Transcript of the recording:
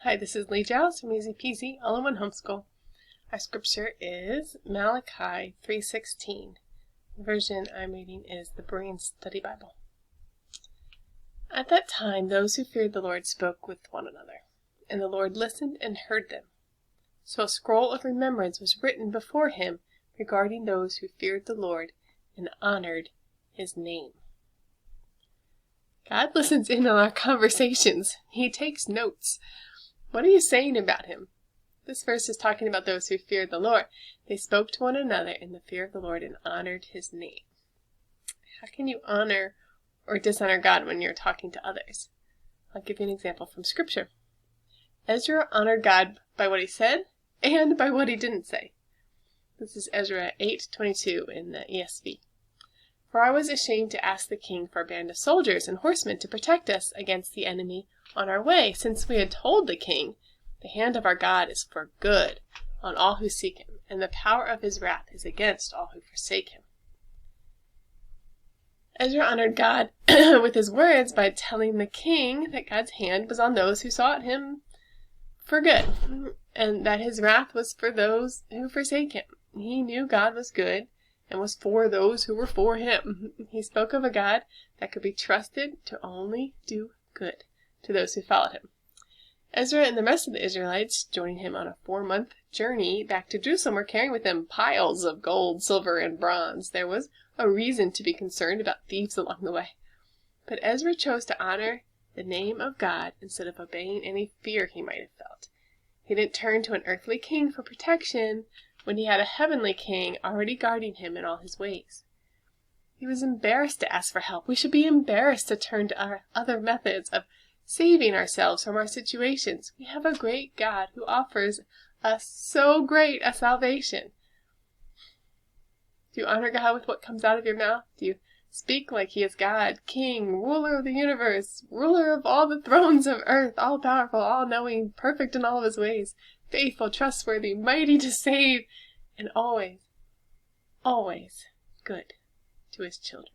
Hi, this is Lee Giles from Peasy All-in-One Homeschool. Our scripture is Malachi 3:16. The version I'm reading is the Berean Study Bible. At that time, those who feared the Lord spoke with one another, and the Lord listened and heard them. So a scroll of remembrance was written before him regarding those who feared the Lord and honored his name. God listens in on our conversations. He takes notes. What are you saying about him? This verse is talking about those who feared the Lord. They spoke to one another in the fear of the Lord and honored his name. How can you honor or dishonor God when you're talking to others? I'll give you an example from Scripture. Ezra honored God by what he said and by what he didn't say. This is Ezra 8:22 in the ESV. For I was ashamed to ask the king for a band of soldiers and horsemen to protect us against the enemy on our way, since we had told the king, the hand of our God is for good on all who seek him, and the power of his wrath is against all who forsake him. Ezra honored God with his words by telling the king that God's hand was on those who sought him for good, and that his wrath was for those who forsake him. He knew God was good and was for those who were for him. He spoke of a God that could be trusted to only do good to those who followed him. Ezra and the rest of the Israelites, joining him on a 4-month journey back to Jerusalem, were carrying with them piles of gold, silver, and bronze. There was a reason to be concerned about thieves along the way. But Ezra chose to honor the name of God instead of obeying any fear he might have felt. He didn't turn to an earthly king for protection when he had a heavenly king already guarding him in all his ways. He was embarrassed to ask for help. We should be embarrassed to turn to our other methods of saving ourselves from our situations. We have a great God who offers us so great a salvation. Do you honor God with what comes out of your mouth? Do you speak like he is God, King, ruler of the universe, ruler of all the thrones of earth, all-powerful, all-knowing, perfect in all of his ways, faithful, trustworthy, mighty to save, and always, always good to his children?